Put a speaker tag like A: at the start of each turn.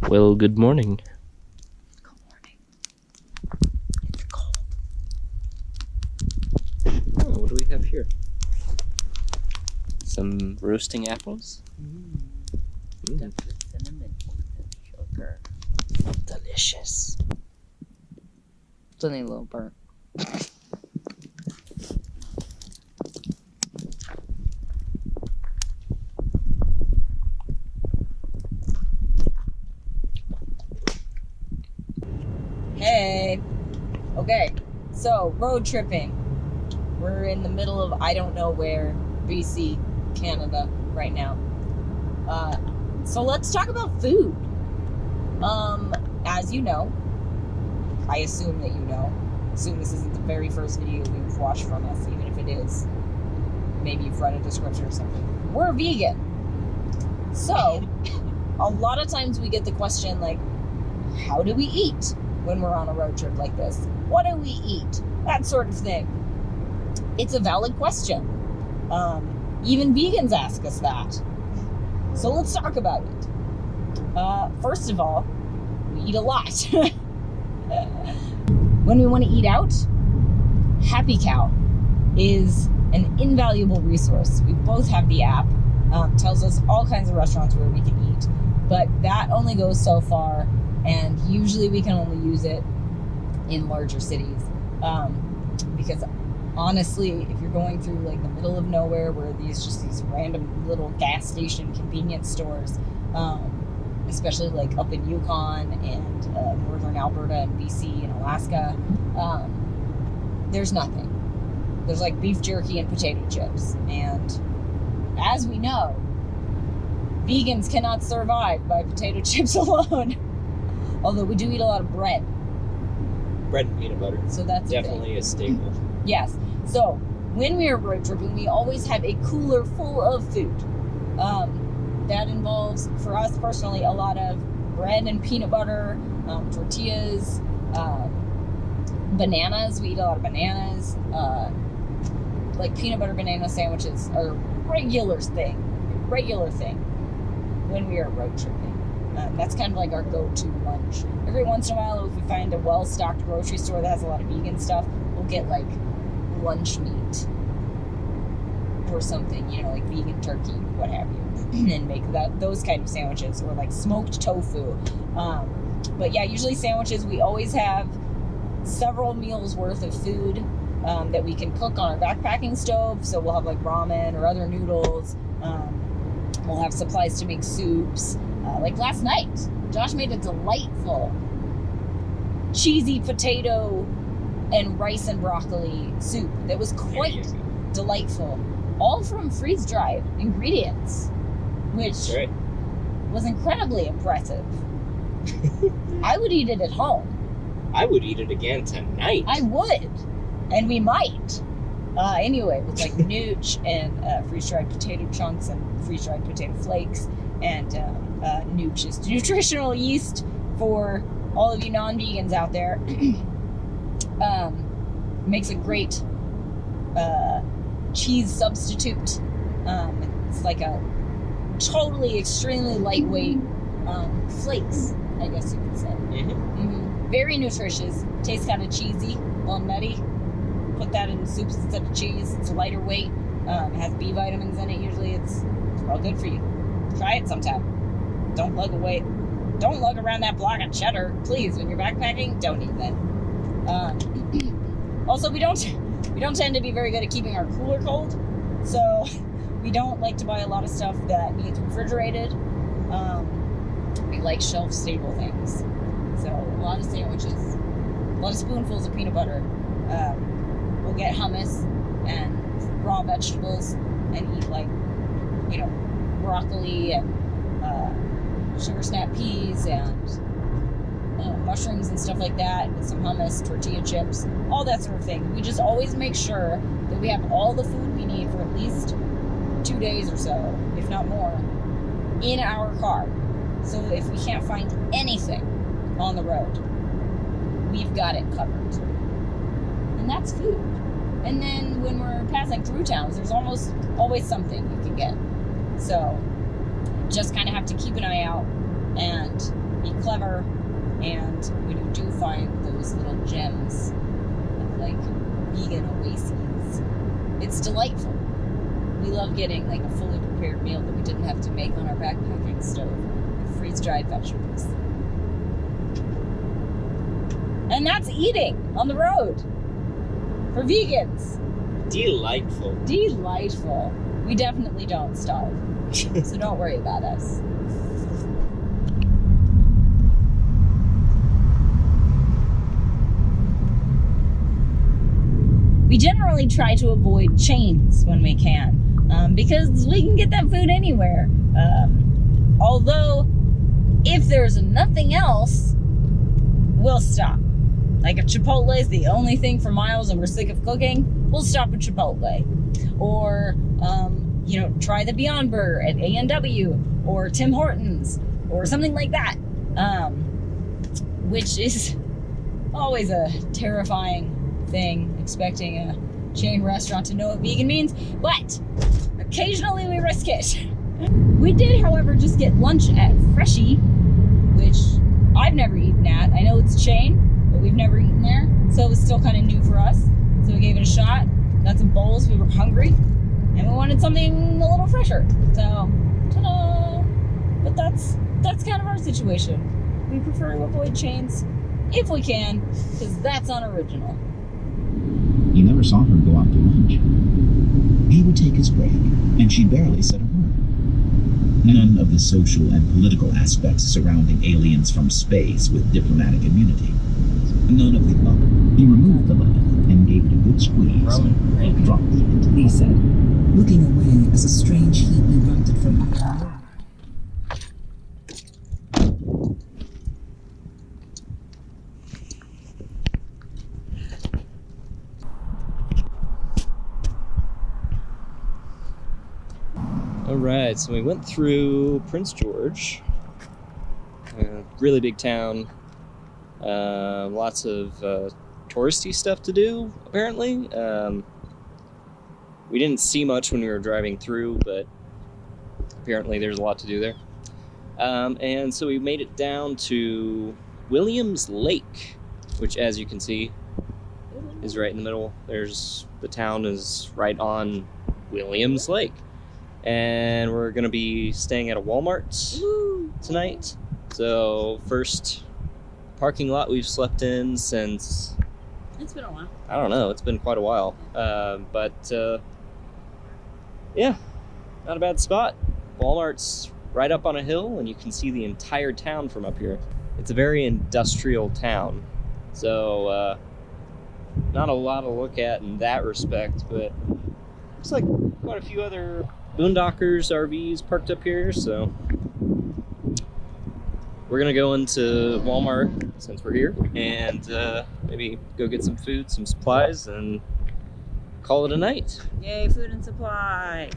A: Well, good morning.
B: Good morning. It's cold.
A: Oh, what do we have here? Some roasting apples?
B: Stuffed with cinnamon and sugar.
A: Delicious.
B: It's only a little burnt. Hey. Okay, so road tripping. We're in the middle of I don't know where, BC, Canada, right now. So let's talk about food. As you know, I assume that you know. Assume this isn't the very first video you've watched from us, even if it is. Maybe you've read a description or something. We're vegan. So, a lot of times we get the question like, how do we eat when we're on a road trip like this? What do we eat? That sort of thing. It's a valid question. Even vegans ask us that. So let's talk about it. First of all, we eat a lot. When we want to eat out, Happy Cow is an invaluable resource. We both have the app. Tells us all kinds of restaurants where we can eat. But that only goes so far, and usually we can only use it in larger cities. Because honestly, if you're going through like the middle of nowhere where these random little gas station convenience stores, especially like up in Yukon and northern Alberta and BC and Alaska, there's nothing. There's like beef jerky and potato chips. And as we know, vegans cannot survive by potato chips alone. Although we do eat a lot of bread.
A: Bread and peanut butter.
B: So that's
A: definitely a staple.
B: Yes. So when we are road tripping, we always have a cooler full of food. That involves, for us personally, a lot of bread and peanut butter, tortillas, bananas. We eat a lot of bananas. Like peanut butter banana sandwiches are a regular thing when we are road tripping. That's kind of like our go-to lunch. Every once in a while, if we find a well-stocked grocery store that has a lot of vegan stuff, we'll get like lunch meat or something, like vegan turkey, what have you, and make those kind of sandwiches, or like smoked tofu. But yeah, usually sandwiches. We always have several meals worth of food that we can cook on our backpacking stove. So we'll have like ramen or other noodles. We'll have supplies to make soups. Like last night, Josh made a delightful cheesy potato and rice and broccoli soup that was quite delightful. All from freeze-dried ingredients, which was incredibly impressive. I would eat it at home.
A: I would eat it again tonight.
B: I would. And we might. Anyway, with like nooch and freeze-dried potato chunks and freeze-dried potato flakes. And nooch is nutritional yeast for all of you non-vegans out there. Makes a great cheese substitute. It's like a totally extremely lightweight flakes, I guess you could say. Very nutritious. Tastes kind of cheesy, a little nutty. Put that in soups instead of cheese. It's lighter weight. It has B vitamins in it. Usually it's real good for you. Try it sometime. Don't lug around that block of cheddar, please. When you're backpacking, don't eat that. Also, we don't tend to be very good at keeping our cooler cold, so we don't like to buy a lot of stuff that needs refrigerated. We like shelf-stable things, so a lot of sandwiches, a lot of spoonfuls of peanut butter. We'll get hummus and raw vegetables and eat like, broccoli and sugar snap peas and mushrooms and stuff like that, with some hummus, tortilla chips, all that sort of thing. We just always make sure that we have all the food we need for at least 2 days or so, if not more, in our car. So if we can't find anything on the road, we've got it covered. And that's food. And then when we're passing through towns, there's almost always something you can get. So just kind of have to keep an eye out and be clever, and when you do find those little gems of like vegan oases, it's delightful. We love getting like a fully prepared meal that we didn't have to make on our backpacking stove with freeze-dried vegetables. And that's eating on the road for vegans.
A: Delightful.
B: Delightful. We definitely don't starve, so don't worry about us. We generally try to avoid chains when we can, because we can get that food anywhere. Although, if there's nothing else, we'll stop. Like if Chipotle is the only thing for miles and we're sick of cooking, we'll stop at Chipotle. Or, try the Beyond Burger at A&W or Tim Hortons or something like that. Which is always a terrifying thing, expecting a chain restaurant to know what vegan means, but occasionally we risk it. We did, however, just get lunch at Freshie, which I've never eaten at. I know it's a chain, but we've never eaten there, so it was still kind of new for us. So we gave it a shot, got some bowls, we were hungry, and we wanted something a little fresher. So, ta-da! But that's kind of our situation. We prefer to avoid chains if we can, because that's unoriginal.
C: You never saw her go out to lunch. He would take his break, and she barely said a word. None of the social and political aspects surrounding aliens from space with diplomatic immunity. None of the above. He removed the lemon and gave it a good squeeze, and dropped it into
B: He said,
D: looking away as a strange heat erupted from her.
A: Alright, so we went through Prince George. Really big town. Lots of touristy stuff to do, apparently. We didn't see much when we were driving through, but apparently there's a lot to do there. And so we made it down to Williams Lake, which, as you can see, is right in the middle. The town is right on Williams Lake. And we're gonna be staying at a Walmart tonight. So first parking lot we've slept in since,
B: it's been a while.
A: I don't know, it's been quite a while. Yeah, not a bad spot. Walmart's right up on a hill and you can see the entire town from up here. It's a very industrial town. So not a lot to look at in that respect, but looks like quite a few other boondockers, RVs parked up here, so we're gonna go into Walmart since we're here and maybe go get some food, some supplies, and call it a night.
B: Yay, food and supplies.